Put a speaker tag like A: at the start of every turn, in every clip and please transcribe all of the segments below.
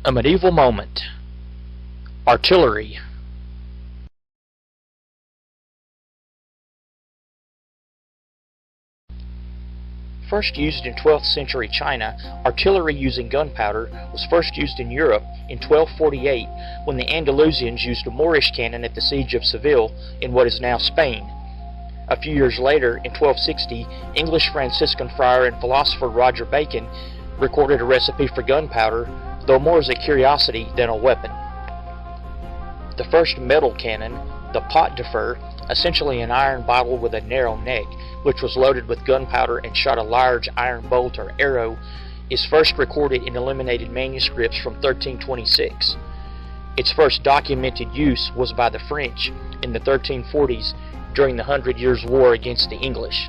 A: A medieval moment. Artillery. First used in 12th century China, artillery using gunpowder was first used in Europe in 1248 when the Andalusians used a Moorish cannon at the siege of Seville in what is now Spain. A few years later, in 1260, English Franciscan friar and philosopher Roger Bacon recorded a recipe for gunpowder, though more as a curiosity than a weapon. The first metal cannon, the pot de fer, essentially an iron bottle with a narrow neck, which was loaded with gunpowder and shot a large iron bolt or arrow, is first recorded in illuminated manuscripts from 1326. Its first documented use was by the French in the 1340s during the 100 Years' War against the English.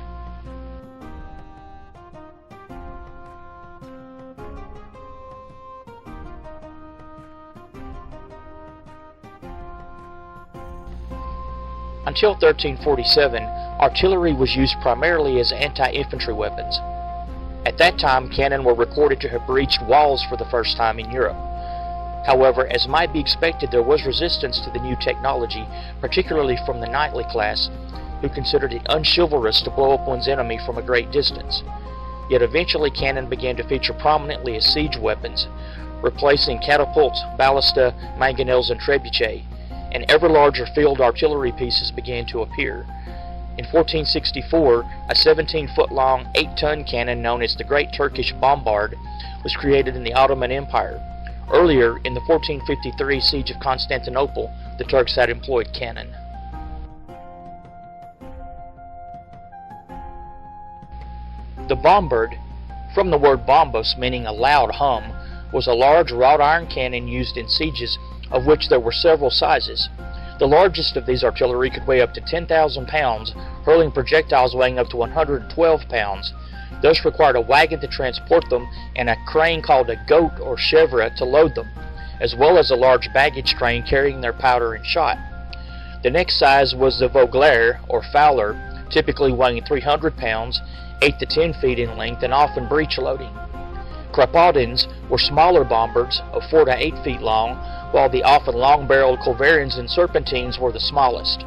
A: Until 1347, artillery was used primarily as anti-infantry weapons. At that time, cannon were recorded to have breached walls for the first time in Europe. However, as might be expected, there was resistance to the new technology, particularly from the knightly class, who considered it unchivalrous to blow up one's enemy from a great distance. Yet eventually cannon began to feature prominently as siege weapons, replacing catapults, ballista, mangonels, and trebuchets, and ever larger field artillery pieces began to appear. In 1464, a 17-foot-long, 8-ton cannon known as the Great Turkish Bombard was created in the Ottoman Empire. Earlier, in the 1453 siege of Constantinople, the Turks had employed cannon. The bombard, from the word bombos meaning a loud hum, was a large wrought iron cannon used in sieges, of which there were several sizes. The largest of these artillery could weigh up to 10,000 pounds, hurling projectiles weighing up to 112 pounds. Thus required a wagon to transport them and a crane called a goat or chèvre to load them, as well as a large baggage train carrying their powder and shot. The next size was the vogler or fowler, typically weighing 300 pounds, 8 to 10 feet in length, and often breech loading. Krapoddins were smaller bombards of 4 to 8 feet long, while the often long-barreled culverins and serpentines were the smallest.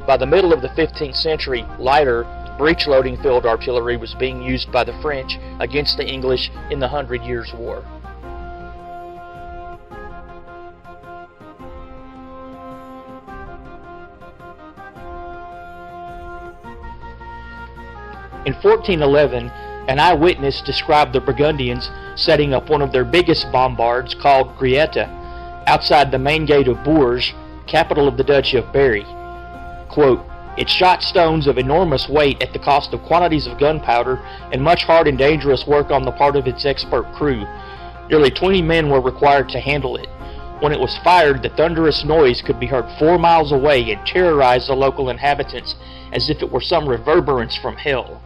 A: By the middle of the 15th century, lighter, breech-loading field artillery was being used by the French against the English in the 100 Years' War. In 1411, an eyewitness described the Burgundians setting up one of their biggest bombards called Grieta outside the main gate of Bourges, capital of the Duchy of Berry. Quote, "It shot stones of enormous weight at the cost of quantities of gunpowder and much hard and dangerous work on the part of its expert crew. Nearly 20 men were required to handle it. When it was fired, the thunderous noise could be heard 4 miles away and terrorized the local inhabitants as if it were some reverberance from hell.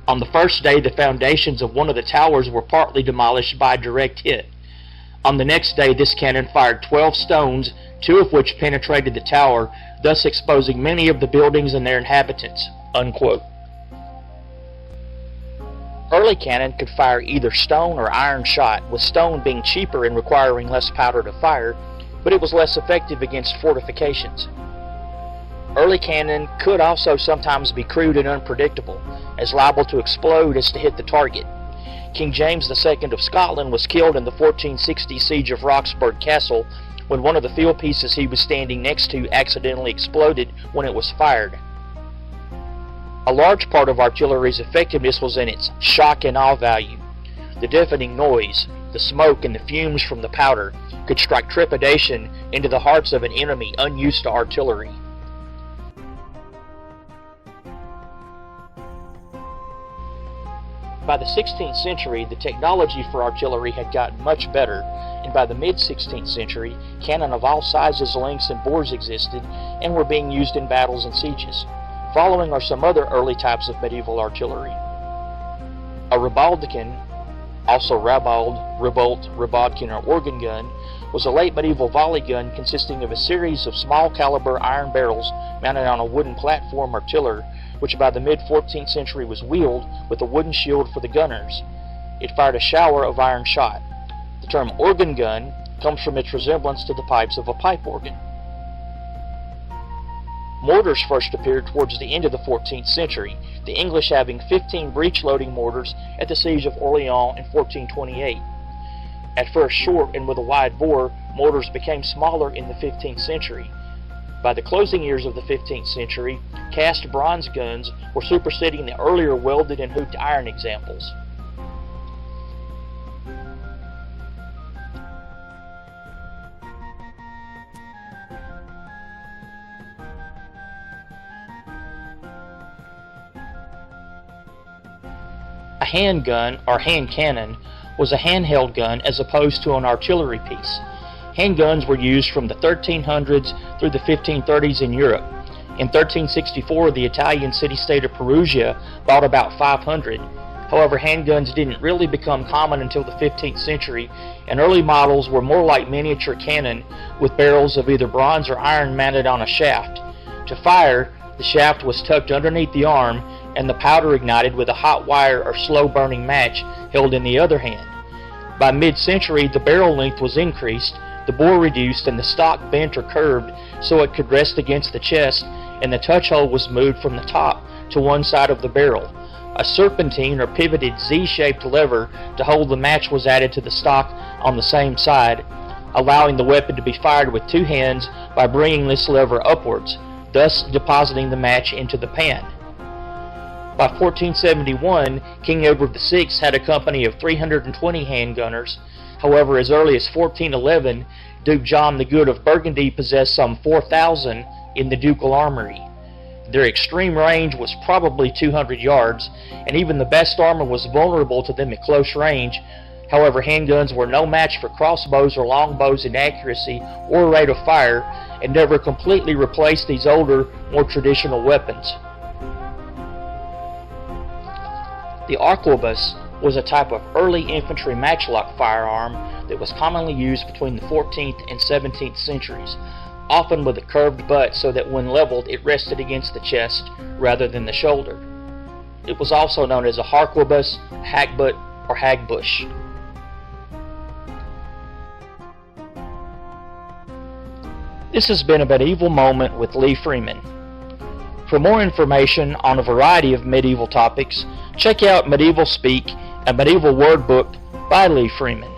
A: On the first day, the foundations of one of the towers were partly demolished by a direct hit. On the next day, this cannon fired 12 stones, 2 of which penetrated the tower, thus exposing many of the buildings and their inhabitants." Unquote. Early cannon could fire either stone or iron shot, with stone being cheaper and requiring less powder to fire, but it was less effective against fortifications. Early cannon could also sometimes be crude and unpredictable, as liable to explode as to hit the target. King James II of Scotland was killed in the 1460 siege of Roxburgh Castle when one of the field pieces he was standing next to accidentally exploded when it was fired. A large part of artillery's effectiveness was in its shock and awe value. The deafening noise, the smoke, and the fumes from the powder could strike trepidation into the hearts of an enemy unused to artillery. By the 16th century, the technology for artillery had gotten much better, and by the mid-16th century, cannon of all sizes, lengths, and bores existed and were being used in battles and sieges. Following are some other early types of medieval artillery. A Ribaldkin, also Rabald, Ribolt, Ribaldkin, or organ gun, was a late medieval volley gun consisting of a series of small caliber iron barrels mounted on a wooden platform or tiller, which by the mid-14th century was wheeled with a wooden shield for the gunners. It fired a shower of iron shot. The term organ gun comes from its resemblance to the pipes of a pipe organ. Mortars first appeared towards the end of the 14th century, the English having 15 breech-loading mortars at the siege of Orleans in 1428. At first short and with a wide bore, mortars became smaller in the 15th century. By the closing years of the 15th century, cast bronze guns were superseding the earlier welded and hooped iron examples. A handgun, or hand cannon, was a handheld gun as opposed to an artillery piece. Handguns were used from the 1300s through the 1530s in Europe. In 1364, the Italian city-state of Perugia bought about 500. However, handguns didn't really become common until the 15th century, and early models were more like miniature cannon with barrels of either bronze or iron mounted on a shaft. To fire, the shaft was tucked underneath the arm, and the powder ignited with a hot wire or slow-burning match held in the other hand. By mid-century, the barrel length was increased, the bore reduced, and the stock bent or curved so it could rest against the chest, and the touch hole was moved from the top to one side of the barrel. A serpentine or pivoted Z-shaped lever to hold the match was added to the stock on the same side, allowing the weapon to be fired with two hands by bringing this lever upwards, thus depositing the match into the pan. By 1471, King Edward VI had a company of 320 handgunners. However, as early as 1411, Duke John the Good of Burgundy possessed some 4,000 in the ducal armory. Their extreme range was probably 200 yards, and even the best armor was vulnerable to them at close range. However, handguns were no match for crossbows or longbows in accuracy or rate of fire, and never completely replaced these older, more traditional weapons. The arquebus was a type of early infantry matchlock firearm that was commonly used between the 14th and 17th centuries, often with a curved butt so that when leveled it rested against the chest rather than the shoulder. It was also known as a harquebus, hackbutt, or hagbush. This has been a Medieval Moment with Lee Freeman. For more information on a variety of medieval topics, check out Medieval Speak, a medieval word book by Lee Freeman.